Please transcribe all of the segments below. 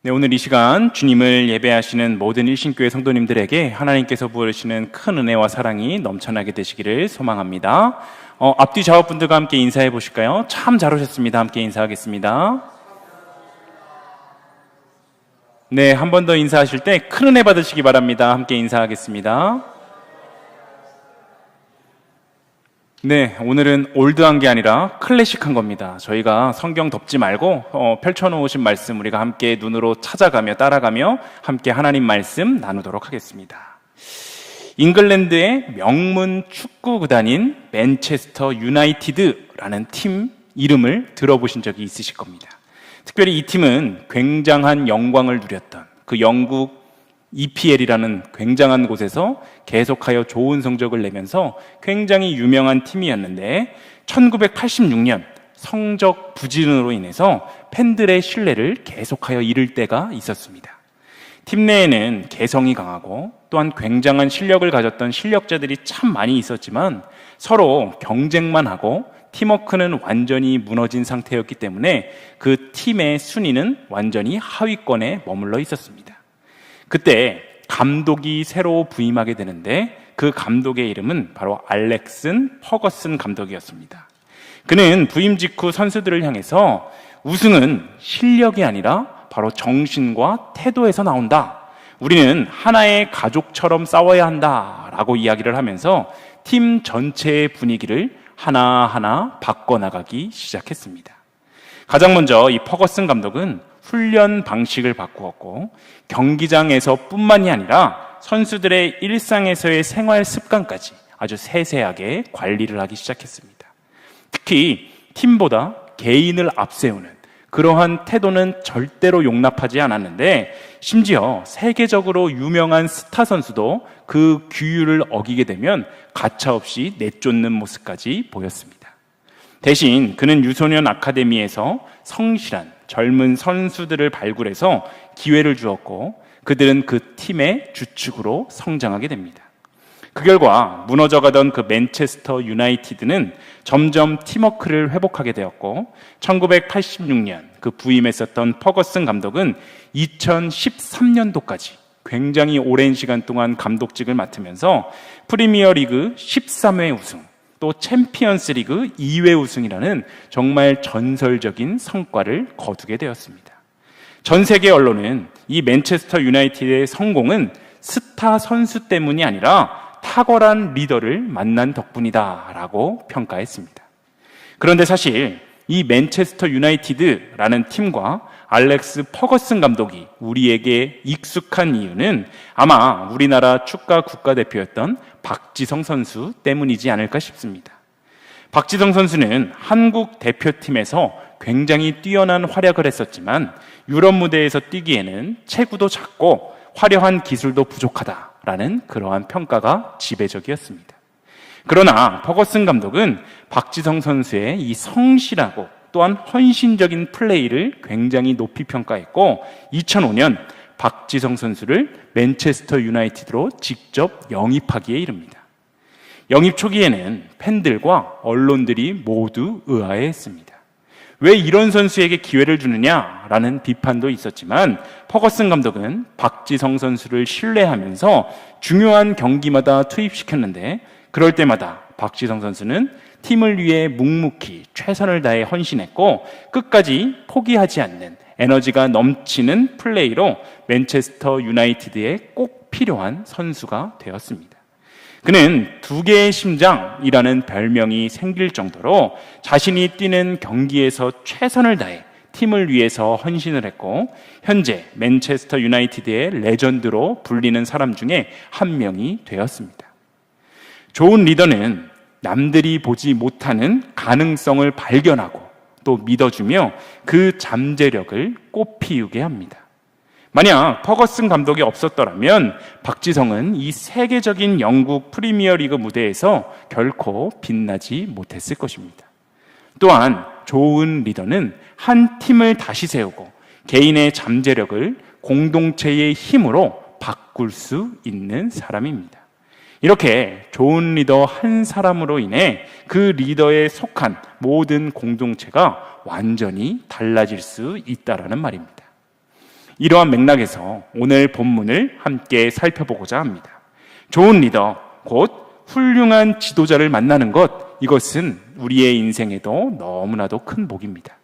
네, 오늘 이 시간 주님을 예배하시는 모든 일신교회 성도님들에게 하나님께서 부어주시는 큰 은혜와 사랑이 넘쳐나게 되시기를 소망합니다. 앞뒤 좌우분들과 함께 인사해 보실까요? 참 잘 오셨습니다. 함께 인사하겠습니다. 네, 한 번 더 인사하실 때 큰 은혜 받으시기 바랍니다. 함께 인사하겠습니다. 네, 오늘은 올드한 게 아니라 클래식한 겁니다. 저희가 성경 덮지 말고 펼쳐놓으신 말씀 우리가 함께 눈으로 찾아가며 따라가며 함께 하나님 말씀 나누도록 하겠습니다. 잉글랜드의 명문 축구 구단인 맨체스터 유나이티드라는 팀 이름을 들어보신 적이 있으실 겁니다. 특별히 이 팀은 굉장한 영광을 누렸던 그 영국 EPL이라는 굉장한 곳에서 계속하여 좋은 성적을 내면서 굉장히 유명한 팀이었는데 1986년 성적 부진으로 인해서 팬들의 신뢰를 계속하여 잃을 때가 있었습니다. 팀 내에는 개성이 강하고 또한 굉장한 실력을 가졌던 실력자들이 참 많이 있었지만 서로 경쟁만 하고 팀워크는 완전히 무너진 상태였기 때문에 그 팀의 순위는 완전히 하위권에 머물러 있었습니다. 그때 감독이 새로 부임하게 되는데 그 감독의 이름은 바로 알렉슨 퍼거슨 감독이었습니다. 그는 부임 직후 선수들을 향해서 우승은 실력이 아니라 바로 정신과 태도에서 나온다. 우리는 하나의 가족처럼 싸워야 한다 라고 이야기를 하면서 팀 전체의 분위기를 하나하나 바꿔나가기 시작했습니다. 가장 먼저 이 퍼거슨 감독은 훈련 방식을 바꾸었고 경기장에서 뿐만이 아니라 선수들의 일상에서의 생활 습관까지 아주 세세하게 관리를 하기 시작했습니다. 특히 팀보다 개인을 앞세우는 그러한 태도는 절대로 용납하지 않았는데 심지어 세계적으로 유명한 스타 선수도 그 규율을 어기게 되면 가차없이 내쫓는 모습까지 보였습니다. 대신 그는 유소년 아카데미에서 성실한 젊은 선수들을 발굴해서 기회를 주었고 그들은 그 팀의 주축으로 성장하게 됩니다. 그 결과 무너져가던 그 맨체스터 유나이티드는 점점 팀워크를 회복하게 되었고 1986년 그 부임했었던 퍼거슨 감독은 2013년도까지 굉장히 오랜 시간 동안 감독직을 맡으면서 프리미어리그 13회 우승 또 챔피언스 리그 2회 우승이라는 정말 전설적인 성과를 거두게 되었습니다. 전 세계 언론은 이 맨체스터 유나이티드의 성공은 스타 선수 때문이 아니라 탁월한 리더를 만난 덕분이다 라고 평가했습니다. 그런데 사실 이 맨체스터 유나이티드라는 팀과 알렉스 퍼거슨 감독이 우리에게 익숙한 이유는 아마 우리나라 축구 국가대표였던 박지성 선수 때문이지 않을까 싶습니다. 박지성 선수는 한국 대표팀에서 굉장히 뛰어난 활약을 했었지만 유럽 무대에서 뛰기에는 체구도 작고 화려한 기술도 부족하다라는 그러한 평가가 지배적이었습니다. 그러나 퍼거슨 감독은 박지성 선수의 이 성실하고 또한 헌신적인 플레이를 굉장히 높이 평가했고 2005년 박지성 선수를 맨체스터 유나이티드로 직접 영입하기에 이릅니다. 영입 초기에는 팬들과 언론들이 모두 의아해했습니다. 왜 이런 선수에게 기회를 주느냐라는 비판도 있었지만 퍼거슨 감독은 박지성 선수를 신뢰하면서 중요한 경기마다 투입시켰는데 그럴 때마다 박지성 선수는 팀을 위해 묵묵히 최선을 다해 헌신했고 끝까지 포기하지 않는 에너지가 넘치는 플레이로 맨체스터 유나이티드에 꼭 필요한 선수가 되었습니다. 그는 두 개의 심장이라는 별명이 생길 정도로 자신이 뛰는 경기에서 최선을 다해 팀을 위해서 헌신을 했고 현재 맨체스터 유나이티드의 레전드로 불리는 사람 중에 한 명이 되었습니다. 좋은 리더는 남들이 보지 못하는 가능성을 발견하고 또 믿어주며 그 잠재력을 꽃피우게 합니다. 만약 퍼거슨 감독이 없었더라면 박지성은 이 세계적인 영국 프리미어리그 무대에서 결코 빛나지 못했을 것입니다. 또한 좋은 리더는 한 팀을 다시 세우고 개인의 잠재력을 공동체의 힘으로 바꿀 수 있는 사람입니다. 이렇게 좋은 리더 한 사람으로 인해 그 리더에 속한 모든 공동체가 완전히 달라질 수 있다라는 말입니다. 이러한 맥락에서 오늘 본문을 함께 살펴보고자 합니다. 좋은 리더, 곧 훌륭한 지도자를 만나는 것, 이것은 우리의 인생에도 너무나도 큰 복입니다.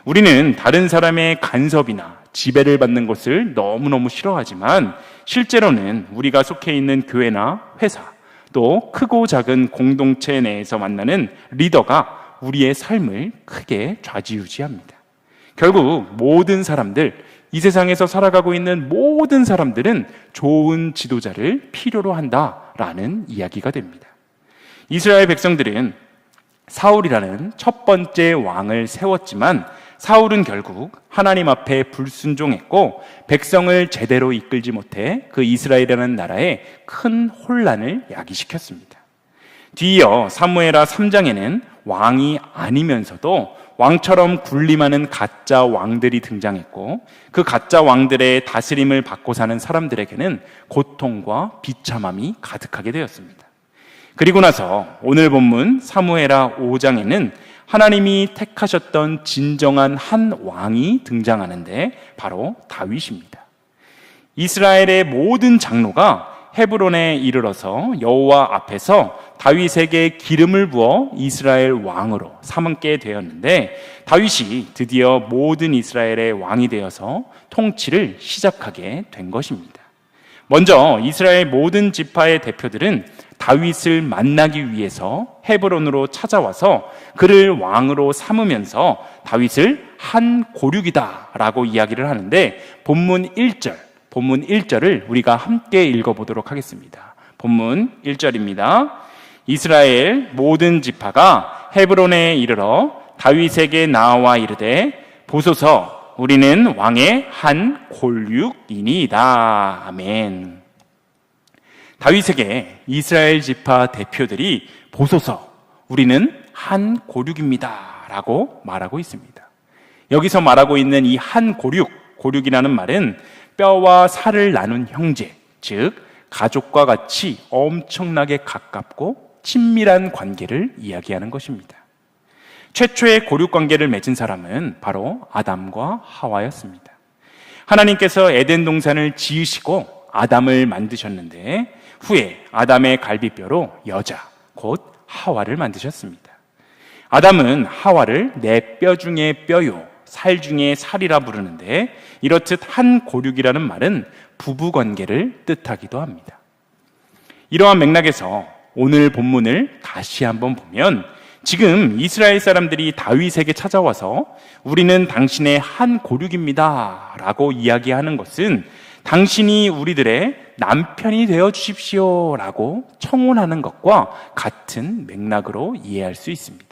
우리는 다른 사람의 간섭이나 지배를 받는 것을 너무너무 싫어하지만 실제로는 우리가 속해 있는 교회나 회사, 또 크고 작은 공동체 내에서 만나는 리더가 우리의 삶을 크게 좌지우지합니다. 결국 모든 사람들, 이 세상에서 살아가고 있는 모든 사람들은 좋은 지도자를 필요로 한다라는 이야기가 됩니다. 이스라엘 백성들은 사울이라는 첫 번째 왕을 세웠지만 사울은 결국 하나님 앞에 불순종했고 백성을 제대로 이끌지 못해 그 이스라엘이라는 나라에 큰 혼란을 야기시켰습니다. 뒤이어 사무엘하 3장에는 왕이 아니면서도 왕처럼 군림하는 가짜 왕들이 등장했고 그 가짜 왕들의 다스림을 받고 사는 사람들에게는 고통과 비참함이 가득하게 되었습니다. 그리고 나서 오늘 본문 사무엘하 5장에는 하나님이 택하셨던 진정한 한 왕이 등장하는데 바로 다윗입니다. 이스라엘의 모든 장로가 헤브론에 이르러서 여호와 앞에서 다윗에게 기름을 부어 이스라엘 왕으로 삼게 되었는데 다윗이 드디어 모든 이스라엘의 왕이 되어서 통치를 시작하게 된 것입니다. 먼저 이스라엘 모든 지파의 대표들은 다윗을 만나기 위해서 헤브론으로 찾아와서 그를 왕으로 삼으면서 다윗을 한 고륙이다 라고 이야기를 하는데 본문 1절을 우리가 함께 읽어보도록 하겠습니다. 본문 1절입니다. 이스라엘 모든 지파가 헤브론에 이르러 다윗에게 나와 이르되 보소서 우리는 왕의 한 골육이니이다. 아멘. 다윗에게 이스라엘 지파 대표들이 보소서 우리는 한 고륙입니다 라고 말하고 있습니다. 여기서 말하고 있는 이 한 고륙이라는 말은 뼈와 살을 나눈 형제, 즉 가족과 같이 엄청나게 가깝고 친밀한 관계를 이야기하는 것입니다. 최초의 고륙 관계를 맺은 사람은 바로 아담과 하와였습니다. 하나님께서 에덴 동산을 지으시고 아담을 만드셨는데 후에 아담의 갈비뼈로 여자, 곧 하와를 만드셨습니다. 아담은 하와를 내 뼈 중에 뼈요, 살 중에 살이라 부르는데 이렇듯 한 고륙이라는 말은 부부관계를 뜻하기도 합니다. 이러한 맥락에서 오늘 본문을 다시 한번 보면 지금 이스라엘 사람들이 다윗에게 찾아와서 우리는 당신의 한 고륙입니다 라고 이야기하는 것은 당신이 우리들의 남편이 되어 주십시오 라고 청혼하는 것과 같은 맥락으로 이해할 수 있습니다.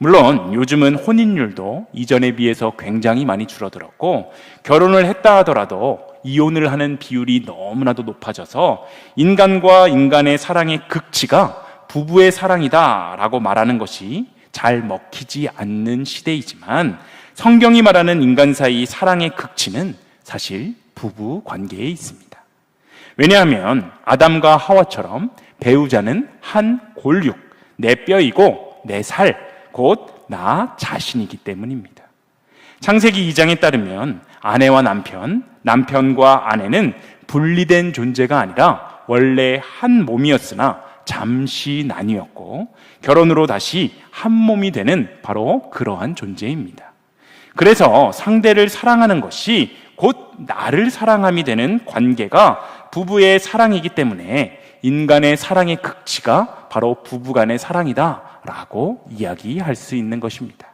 물론 요즘은 혼인율도 이전에 비해서 굉장히 많이 줄어들었고 결혼을 했다 하더라도 이혼을 하는 비율이 너무나도 높아져서 인간과 인간의 사랑의 극치가 부부의 사랑이다 라고 말하는 것이 잘 먹히지 않는 시대이지만 성경이 말하는 인간 사이 사랑의 극치는 사실 부부 관계에 있습니다. 왜냐하면 아담과 하와처럼 배우자는 한 골육, 내 뼈이고 내 살, 곧 나 자신이기 때문입니다. 창세기 2장에 따르면 아내와 남편과 아내는 분리된 존재가 아니라 원래 한 몸이었으나 잠시 나뉘었고 결혼으로 다시 한 몸이 되는 바로 그러한 존재입니다. 그래서 상대를 사랑하는 것이 곧 나를 사랑함이 되는 관계가 부부의 사랑이기 때문에 인간의 사랑의 극치가 바로 부부간의 사랑이다 라고 이야기할 수 있는 것입니다.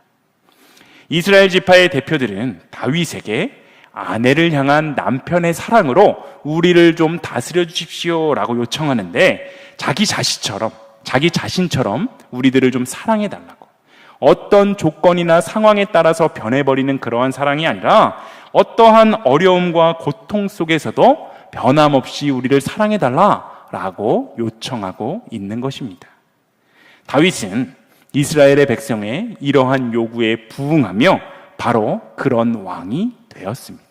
이스라엘 지파의 대표들은 다윗에게 아내를 향한 남편의 사랑으로 우리를 좀 다스려 주십시오 라고 요청하는데 자기 자신처럼 우리들을 좀 사랑해 달라고, 어떤 조건이나 상황에 따라서 변해버리는 그러한 사랑이 아니라 어떠한 어려움과 고통 속에서도 변함없이 우리를 사랑해 달라라고 요청하고 있는 것입니다. 다윗은 이스라엘의 백성의 이러한 요구에 부응하며 바로 그런 왕이 되었습니다.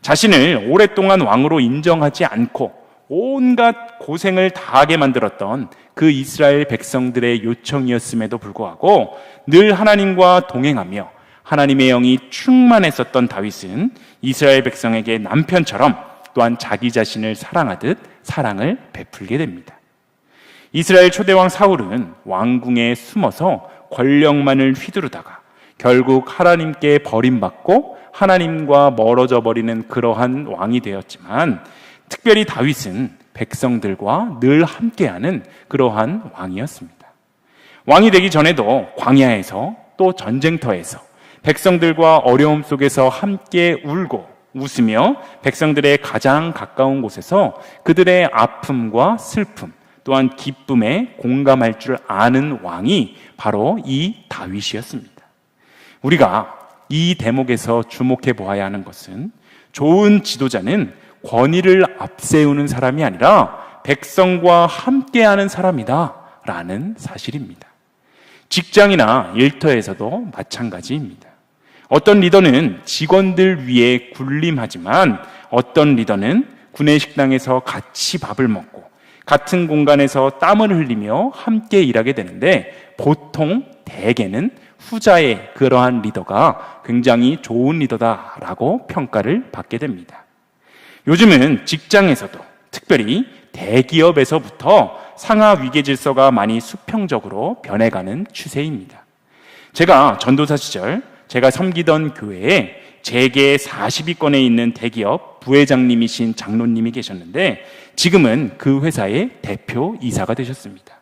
자신을 오랫동안 왕으로 인정하지 않고 온갖 고생을 다하게 만들었던 그 이스라엘 백성들의 요청이었음에도 불구하고 늘 하나님과 동행하며 하나님의 영이 충만했었던 다윗은 이스라엘 백성에게 남편처럼 또한 자기 자신을 사랑하듯 사랑을 베풀게 됩니다. 이스라엘 초대왕 사울은 왕궁에 숨어서 권력만을 휘두르다가 결국 하나님께 버림받고 하나님과 멀어져 버리는 그러한 왕이 되었지만, 특별히 다윗은 백성들과 늘 함께하는 그러한 왕이었습니다. 왕이 되기 전에도 광야에서 또 전쟁터에서 백성들과 어려움 속에서 함께 울고 웃으며 백성들의 가장 가까운 곳에서 그들의 아픔과 슬픔 또한 기쁨에 공감할 줄 아는 왕이 바로 이 다윗이었습니다. 우리가 이 대목에서 주목해 보아야 하는 것은 좋은 지도자는 권위를 앞세우는 사람이 아니라 백성과 함께하는 사람이다 라는 사실입니다. 직장이나 일터에서도 마찬가지입니다. 어떤 리더는 직원들 위에 군림하지만 어떤 리더는 구내식당에서 같이 밥을 먹고 같은 공간에서 땀을 흘리며 함께 일하게 되는데, 보통 대개는 후자의 그러한 리더가 굉장히 좋은 리더다라고 평가를 받게 됩니다. 요즘은 직장에서도 특별히 대기업에서부터 상하 위계 질서가 많이 수평적으로 변해가는 추세입니다. 제가 전도사 시절 제가 섬기던 교회에 재계 40위권에 있는 대기업 부회장님이신 장로님이 계셨는데, 지금은 그 회사의 대표 이사가 되셨습니다.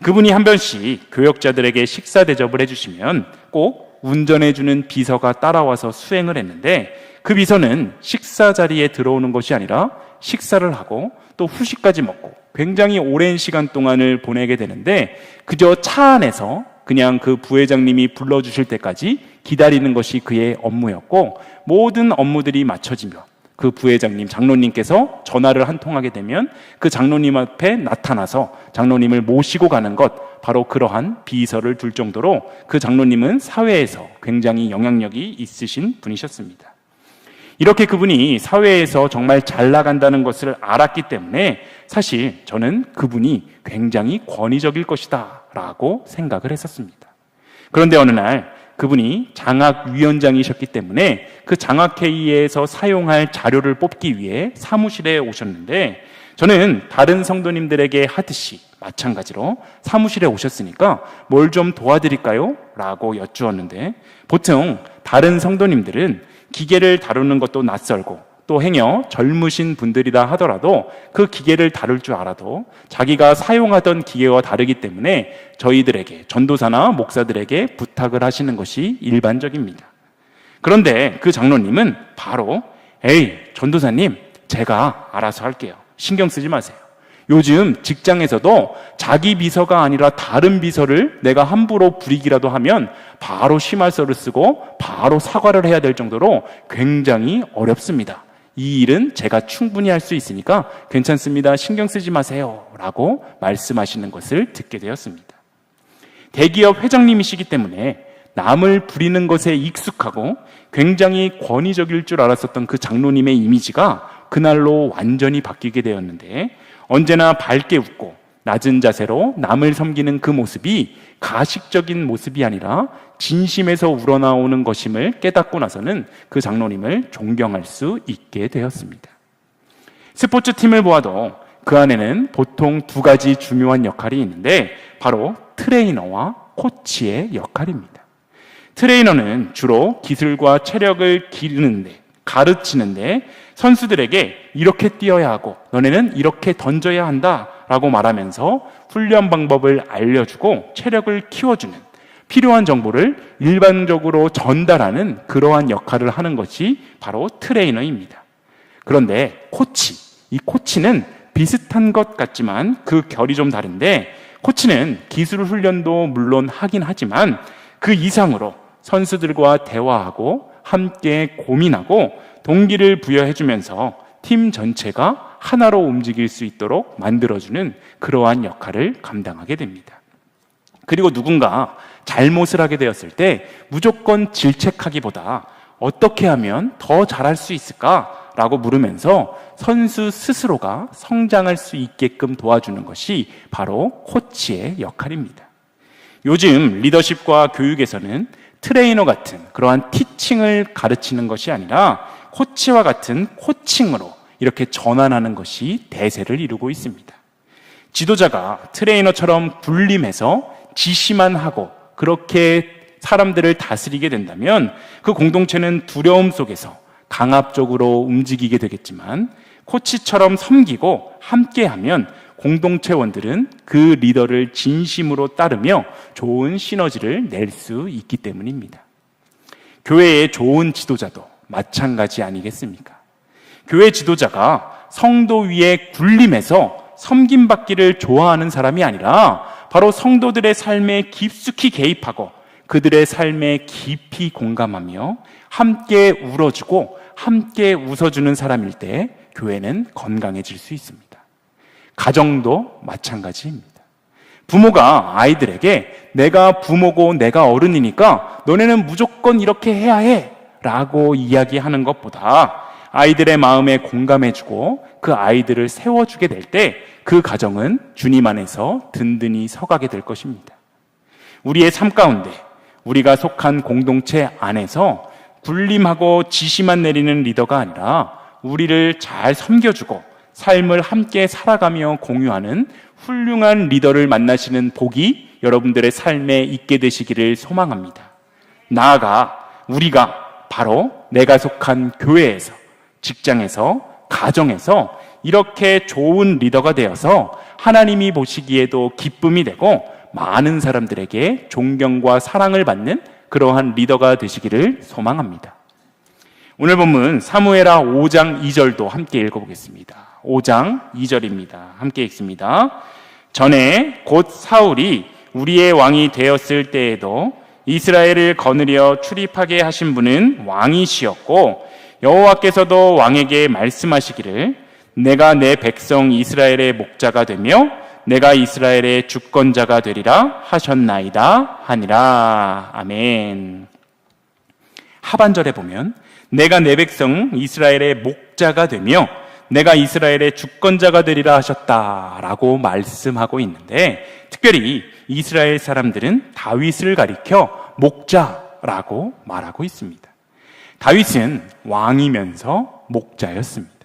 그분이 한 번씩 교역자들에게 식사 대접을 해주시면 꼭 운전해주는 비서가 따라와서 수행을 했는데, 그 비서는 식사 자리에 들어오는 것이 아니라 식사를 하고 또 후식까지 먹고 굉장히 오랜 시간 동안을 보내게 되는데, 그저 차 안에서 그냥 그 부회장님이 불러주실 때까지 기다리는 것이 그의 업무였고, 모든 업무들이 마쳐지면 그 부회장님, 장로님께서 전화를 한 통하게 되면 그 장로님 앞에 나타나서 장로님을 모시고 가는 것, 바로 그러한 비서를 둘 정도로 그 장로님은 사회에서 굉장히 영향력이 있으신 분이셨습니다. 이렇게 그분이 사회에서 정말 잘 나간다는 것을 알았기 때문에 사실 저는 그분이 굉장히 권위적일 것이다 라고 생각을 했었습니다. 그런데 어느 날 그분이 장학위원장이셨기 때문에 그 장학회의에서 사용할 자료를 뽑기 위해 사무실에 오셨는데, 저는 다른 성도님들에게 하듯이 마찬가지로 사무실에 오셨으니까 뭘 좀 도와드릴까요? 라고 여쭈었는데, 보통 다른 성도님들은 기계를 다루는 것도 낯설고 또 행여 젊으신 분들이라 하더라도 그 기계를 다룰 줄 알아도 자기가 사용하던 기계와 다르기 때문에 저희들에게, 전도사나 목사들에게 부탁을 하시는 것이 일반적입니다. 그런데 그 장로님은 바로 에이 전도사님, 제가 알아서 할게요. 신경 쓰지 마세요. 요즘 직장에서도 자기 비서가 아니라 다른 비서를 내가 함부로 부리기라도 하면 바로 심할서를 쓰고 바로 사과를 해야 될 정도로 굉장히 어렵습니다. 이 일은 제가 충분히 할 수 있으니까 괜찮습니다. 신경 쓰지 마세요 라고 말씀하시는 것을 듣게 되었습니다. 대기업 회장님이시기 때문에 남을 부리는 것에 익숙하고 굉장히 권위적일 줄 알았었던 그 장로님의 이미지가 그날로 완전히 바뀌게 되었는데, 언제나 밝게 웃고 낮은 자세로 남을 섬기는 그 모습이 가식적인 모습이 아니라 진심에서 우러나오는 것임을 깨닫고 나서는 그 장로님을 존경할 수 있게 되었습니다. 스포츠팀을 보아도 그 안에는 보통 두 가지 중요한 역할이 있는데, 바로 트레이너와 코치의 역할입니다. 트레이너는 주로 기술과 체력을 기르는데, 가르치는데 선수들에게 이렇게 뛰어야 하고 너네는 이렇게 던져야 한다 라고 말하면서 훈련 방법을 알려주고 체력을 키워주는, 필요한 정보를 일반적으로 전달하는 그러한 역할을 하는 것이 바로 트레이너입니다. 그런데 이 코치는 비슷한 것 같지만 그 결이 좀 다른데, 코치는 기술 훈련도 물론 하긴 하지만 그 이상으로 선수들과 대화하고 함께 고민하고 동기를 부여해주면서 팀 전체가 하나로 움직일 수 있도록 만들어주는 그러한 역할을 감당하게 됩니다. 그리고 누군가 잘못을 하게 되었을 때 무조건 질책하기보다 어떻게 하면 더 잘할 수 있을까라고 물으면서 선수 스스로가 성장할 수 있게끔 도와주는 것이 바로 코치의 역할입니다. 요즘 리더십과 교육에서는 트레이너 같은 그러한 티칭을 가르치는 것이 아니라 코치와 같은 코칭으로 이렇게 전환하는 것이 대세를 이루고 있습니다. 지도자가 트레이너처럼 군림해서 지시만 하고 그렇게 사람들을 다스리게 된다면 그 공동체는 두려움 속에서 강압적으로 움직이게 되겠지만, 코치처럼 섬기고 함께하면 공동체원들은 그 리더를 진심으로 따르며 좋은 시너지를 낼 수 있기 때문입니다. 교회의 좋은 지도자도 마찬가지 아니겠습니까? 교회 지도자가 성도 위에 군림해서 섬김받기를 좋아하는 사람이 아니라 바로 성도들의 삶에 깊숙이 개입하고 그들의 삶에 깊이 공감하며 함께 울어주고 함께 웃어주는 사람일 때 교회는 건강해질 수 있습니다. 가정도 마찬가지입니다. 부모가 아이들에게 내가 부모고 내가 어른이니까 너네는 무조건 이렇게 해야 해 라고 이야기하는 것보다 아이들의 마음에 공감해주고 그 아이들을 세워주게 될 때 그 가정은 주님 안에서 든든히 서가게 될 것입니다. 우리의 삶 가운데 우리가 속한 공동체 안에서 군림하고 지시만 내리는 리더가 아니라 우리를 잘 섬겨주고 삶을 함께 살아가며 공유하는 훌륭한 리더를 만나시는 복이 여러분들의 삶에 있게 되시기를 소망합니다. 나아가 우리가 바로 내가 속한 교회에서, 직장에서, 가정에서 이렇게 좋은 리더가 되어서 하나님이 보시기에도 기쁨이 되고 많은 사람들에게 존경과 사랑을 받는 그러한 리더가 되시기를 소망합니다. 오늘 본문 사무엘하 5장 2절도 함께 읽어보겠습니다. 5장 2절입니다. 함께 읽습니다. 전에 곧 사울이 우리의 왕이 되었을 때에도 이스라엘을 거느려 출입하게 하신 분은 왕이시었고 여호와께서도 왕에게 말씀하시기를 내가 내 백성 이스라엘의 목자가 되며 내가 이스라엘의 주권자가 되리라 하셨나이다 하니라. 아멘. 하반절에 보면 내가 내 백성 이스라엘의 목자가 되며 내가 이스라엘의 주권자가 되리라 하셨다라고 말씀하고 있는데, 특별히 이스라엘 사람들은 다윗을 가리켜 목자라고 말하고 있습니다. 다윗은 왕이면서 목자였습니다.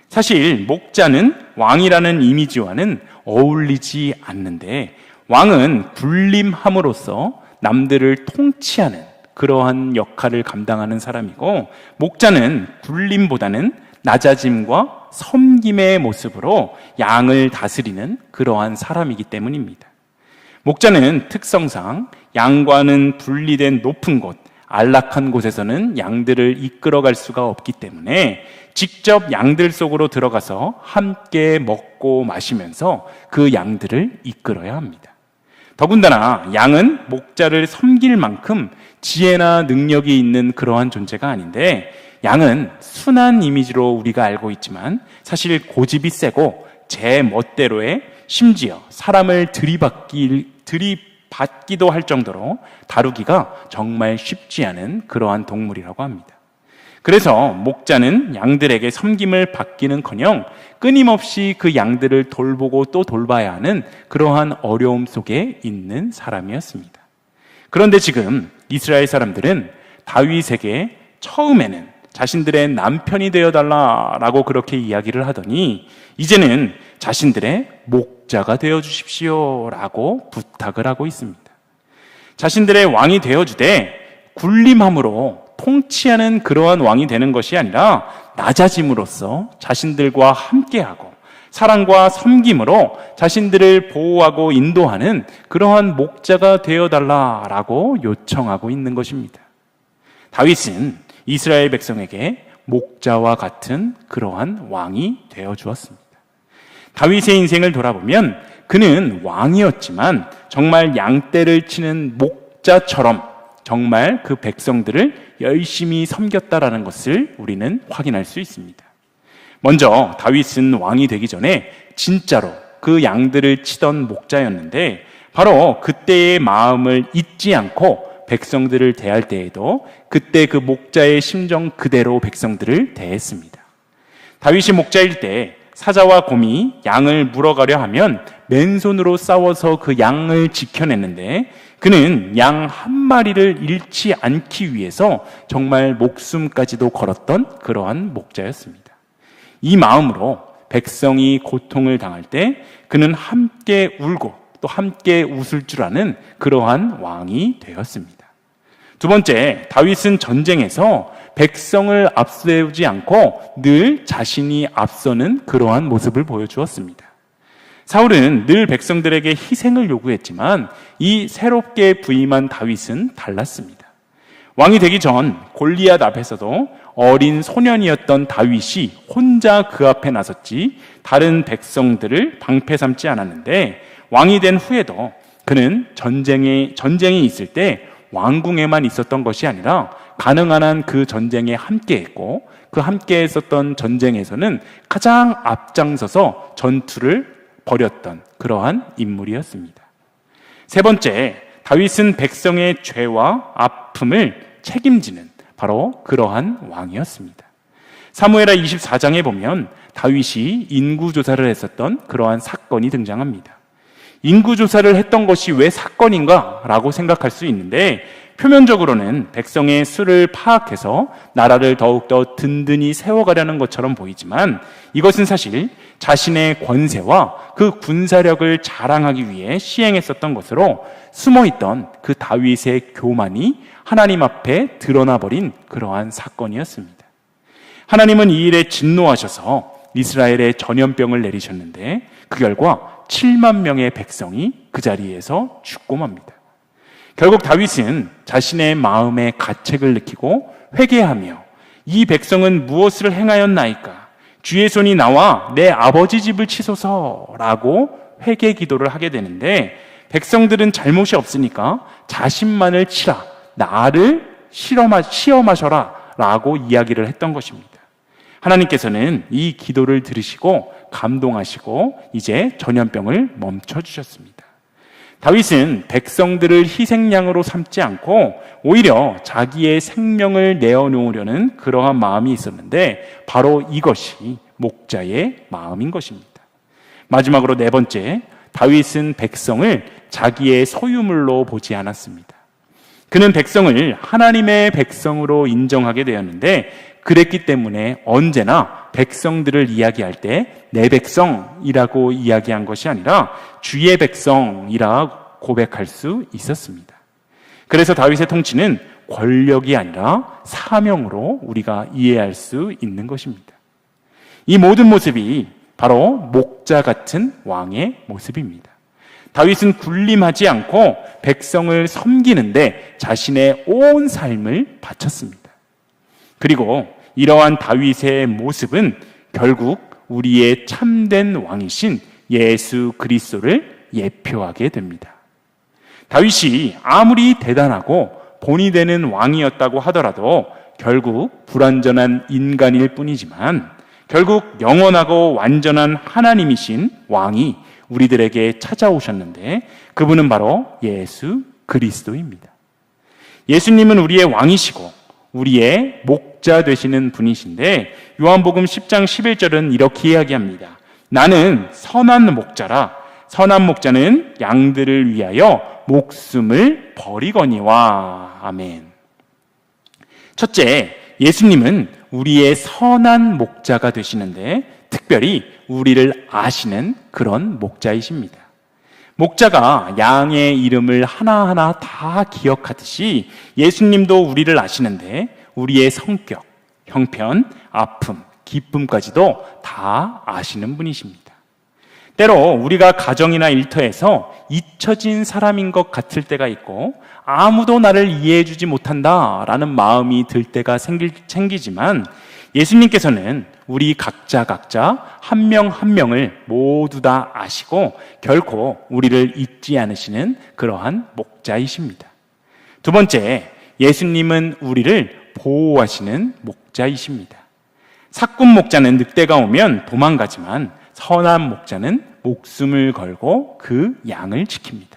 사실 목자는 왕이라는 이미지와는 어울리지 않는데, 왕은 군림함으로써 남들을 통치하는 그러한 역할을 감당하는 사람이고, 목자는 군림보다는 낮아짐과 섬김의 모습으로 양을 다스리는 그러한 사람이기 때문입니다. 목자는 특성상 양과는 분리된 높은 곳, 안락한 곳에서는 양들을 이끌어갈 수가 없기 때문에 직접 양들 속으로 들어가서 함께 먹고 마시면서 그 양들을 이끌어야 합니다. 더군다나 양은 목자를 섬길 만큼 지혜나 능력이 있는 그러한 존재가 아닌데, 양은 순한 이미지로 우리가 알고 있지만 사실 고집이 세고 제 멋대로의, 심지어 사람을 들이받기도 할 정도로 다루기가 정말 쉽지 않은 그러한 동물이라고 합니다. 그래서 목자는 양들에게 섬김을 받기는커녕 끊임없이 그 양들을 돌보고 또 돌봐야 하는 그러한 어려움 속에 있는 사람이었습니다. 그런데 지금 이스라엘 사람들은 다윗에게 처음에는 자신들의 남편이 되어달라라고 그렇게 이야기를 하더니 이제는 자신들의 목자가 되어주십시오라고 부탁을 하고 있습니다. 자신들의 왕이 되어주되 군림함으로 통치하는 그러한 왕이 되는 것이 아니라 낮아짐으로써 자신들과 함께하고 사랑과 섬김으로 자신들을 보호하고 인도하는 그러한 목자가 되어달라라고 요청하고 있는 것입니다. 다윗은 이스라엘 백성에게 목자와 같은 그러한 왕이 되어주었습니다. 다윗의 인생을 돌아보면 그는 왕이었지만 정말 양떼를 치는 목자처럼 정말 그 백성들을 열심히 섬겼다라는 것을 우리는 확인할 수 있습니다. 먼저 다윗은 왕이 되기 전에 진짜로 그 양들을 치던 목자였는데, 바로 그때의 마음을 잊지 않고 백성들을 대할 때에도 그때 그 목자의 심정 그대로 백성들을 대했습니다. 다윗이 목자일 때 사자와 곰이 양을 물어가려 하면 맨손으로 싸워서 그 양을 지켜냈는데 그는 양 한 마리를 잃지 않기 위해서 정말 목숨까지도 걸었던 그러한 목자였습니다. 이 마음으로 백성이 고통을 당할 때 그는 함께 울고 또 함께 웃을 줄 아는 그러한 왕이 되었습니다. 두 번째, 다윗은 전쟁에서 백성을 앞세우지 않고 늘 자신이 앞서는 그러한 모습을 보여주었습니다. 사울은 늘 백성들에게 희생을 요구했지만 이 새롭게 부임한 다윗은 달랐습니다. 왕이 되기 전 골리앗 앞에서도 어린 소년이었던 다윗이 혼자 그 앞에 나섰지 다른 백성들을 방패 삼지 않았는데 왕이 된 후에도 그는 전쟁이 있을 때 왕궁에만 있었던 것이 아니라 가능한 한 그 전쟁에 함께했고 그 함께 했었던 전쟁에서는 가장 앞장서서 전투를 벌였던 그러한 인물이었습니다. 세 번째, 다윗은 백성의 죄와 아픔을 책임지는 바로 그러한 왕이었습니다. 사무엘하 24장에 보면 다윗이 인구조사를 했었던 그러한 사건이 등장합니다. 인구조사를 했던 것이 왜 사건인가 라고 생각할 수 있는데 표면적으로는 백성의 수를 파악해서 나라를 더욱더 든든히 세워가려는 것처럼 보이지만 이것은 사실 자신의 권세와 그 군사력을 자랑하기 위해 시행했었던 것으로 숨어있던 그 다윗의 교만이 하나님 앞에 드러나버린 그러한 사건이었습니다. 하나님은 이 일에 진노하셔서 이스라엘에 전염병을 내리셨는데 그 결과 7만 명의 백성이 그 자리에서 죽고 맙니다. 결국 다윗은 자신의 마음의 가책을 느끼고 회개하며 이 백성은 무엇을 행하였나이까? 주의 손이 나와 내 아버지 집을 치소서라고 회개 기도를 하게 되는데 백성들은 잘못이 없으니까 자신만을 치라, 나를 시험하셔라 라고 이야기를 했던 것입니다. 하나님께서는 이 기도를 들으시고 감동하시고 이제 전염병을 멈춰주셨습니다. 다윗은 백성들을 희생양으로 삼지 않고 오히려 자기의 생명을 내어놓으려는 그러한 마음이 있었는데 바로 이것이 목자의 마음인 것입니다. 마지막으로 네 번째, 다윗은 백성을 자기의 소유물로 보지 않았습니다. 그는 백성을 하나님의 백성으로 인정하게 되었는데 그랬기 때문에 언제나 백성들을 이야기할 때 내 백성이라고 이야기한 것이 아니라 주의 백성이라 고백할 수 있었습니다. 그래서 다윗의 통치는 권력이 아니라 사명으로 우리가 이해할 수 있는 것입니다. 이 모든 모습이 바로 목자 같은 왕의 모습입니다. 다윗은 군림하지 않고 백성을 섬기는데 자신의 온 삶을 바쳤습니다. 그리고 이러한 다윗의 모습은 결국 우리의 참된 왕이신 예수 그리스도를 예표하게 됩니다. 다윗이 아무리 대단하고 본이 되는 왕이었다고 하더라도 결국 불완전한 인간일 뿐이지만 결국 영원하고 완전한 하나님이신 왕이 우리들에게 찾아오셨는데 그분은 바로 예수 그리스도입니다. 예수님은 우리의 왕이시고 우리의 목자 되시는 분이신데 요한복음 10장 11절은 이렇게 이야기합니다. 나는 선한 목자라. 선한 목자는 양들을 위하여 목숨을 버리거니와. 아멘. 첫째, 예수님은 우리의 선한 목자가 되시는데 특별히 우리를 아시는 그런 목자이십니다. 목자가 양의 이름을 하나하나 다 기억하듯이 예수님도 우리를 아시는데 우리의 성격, 형편, 아픔, 기쁨까지도 다 아시는 분이십니다. 때로 우리가 가정이나 일터에서 잊혀진 사람인 것 같을 때가 있고 아무도 나를 이해해주지 못한다라는 마음이 들 때가 생기지만 예수님께서는 우리 각자 한 명 한 명을 모두 다 아시고 결코 우리를 잊지 않으시는 그러한 목자이십니다. 두 번째, 예수님은 우리를 보호하시는 목자이십니다. 사꾼 목자는 늑대가 오면 도망가지만 선한 목자는 목숨을 걸고 그 양을 지킵니다.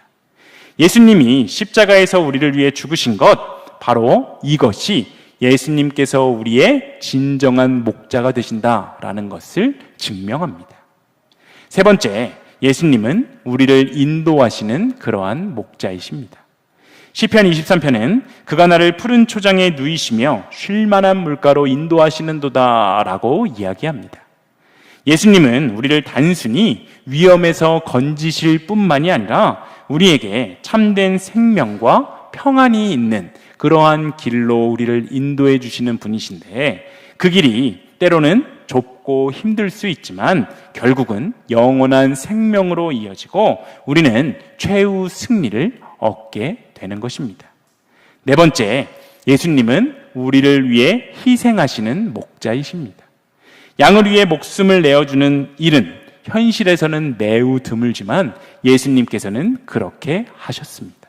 예수님이 십자가에서 우리를 위해 죽으신 것, 바로 이것이 예수님께서 우리의 진정한 목자가 되신다라는 것을 증명합니다. 세 번째, 예수님은 우리를 인도하시는 그러한 목자이십니다. 시편 23편은 그가 나를 푸른 초장에 누이시며 쉴만한 물가로 인도하시는도다 라고 이야기합니다. 예수님은 우리를 단순히 위험에서 건지실 뿐만이 아니라 우리에게 참된 생명과 평안이 있는 그러한 길로 우리를 인도해 주시는 분이신데, 그 길이 때로는 좁고 힘들 수 있지만 결국은 영원한 생명으로 이어지고 우리는 최후 승리를 얻게 되는 것입니다. 네 번째, 예수님은 우리를 위해 희생하시는 목자이십니다. 양을 위해 목숨을 내어주는 일은 현실에서는 매우 드물지만 예수님께서는 그렇게 하셨습니다.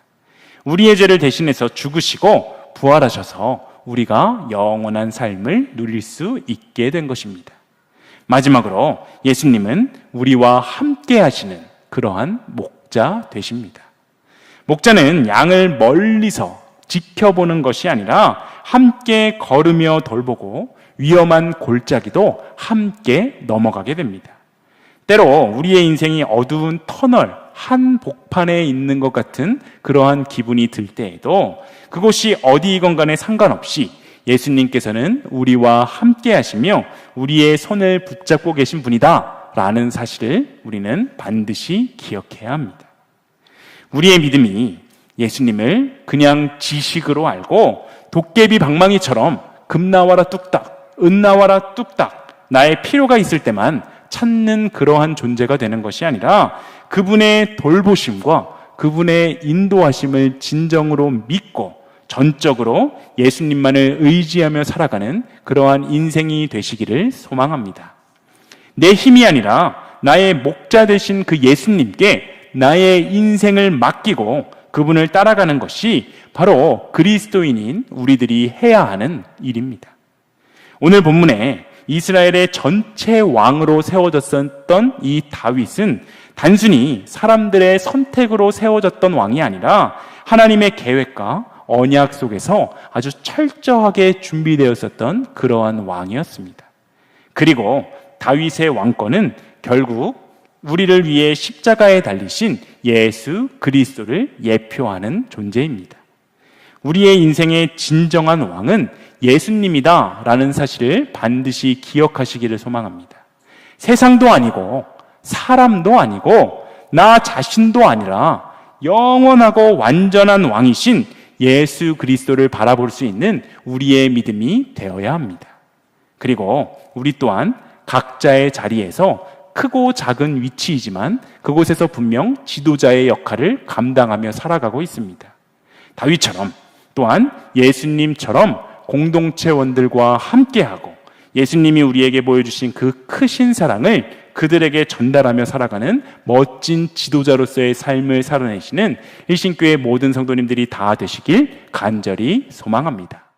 우리의 죄를 대신해서 죽으시고 부활하셔서 우리가 영원한 삶을 누릴 수 있게 된 것입니다. 마지막으로 예수님은 우리와 함께 하시는 그러한 목자 되십니다. 목자는 양을 멀리서 지켜보는 것이 아니라 함께 걸으며 돌보고 위험한 골짜기도 함께 넘어가게 됩니다. 때로 우리의 인생이 어두운 터널 한복판에 있는 것 같은 그러한 기분이 들 때에도 그곳이 어디이건 간에 상관없이 예수님께서는 우리와 함께 하시며 우리의 손을 붙잡고 계신 분이다 라는 사실을 우리는 반드시 기억해야 합니다. 우리의 믿음이 예수님을 그냥 지식으로 알고 도깨비 방망이처럼 금 나와라 뚝딱, 은 나와라 뚝딱 나의 필요가 있을 때만 찾는 그러한 존재가 되는 것이 아니라 그분의 돌보심과 그분의 인도하심을 진정으로 믿고 전적으로 예수님만을 의지하며 살아가는 그러한 인생이 되시기를 소망합니다. 내 힘이 아니라 나의 목자 되신 그 예수님께 나의 인생을 맡기고 그분을 따라가는 것이 바로 그리스도인인 우리들이 해야 하는 일입니다. 오늘 본문에 이스라엘의 전체 왕으로 세워졌던 이 다윗은 단순히 사람들의 선택으로 세워졌던 왕이 아니라 하나님의 계획과 언약 속에서 아주 철저하게 준비되었었던 그러한 왕이었습니다. 그리고 다윗의 왕권은 결국 우리를 위해 십자가에 달리신 예수 그리스도를 예표하는 존재입니다. 우리의 인생의 진정한 왕은 예수님이다 라는 사실을 반드시 기억하시기를 소망합니다. 세상도 아니고 사람도 아니고 나 자신도 아니라 영원하고 완전한 왕이신 예수 그리스도를 바라볼 수 있는 우리의 믿음이 되어야 합니다. 그리고 우리 또한 각자의 자리에서 크고 작은 위치이지만 그곳에서 분명 지도자의 역할을 감당하며 살아가고 있습니다. 다윗처럼 또한 예수님처럼 공동체원들과 함께하고 예수님이 우리에게 보여주신 그 크신 사랑을 그들에게 전달하며 살아가는 멋진 지도자로서의 삶을 살아내시는 일신교회 모든 성도님들이 다 되시길 간절히 소망합니다.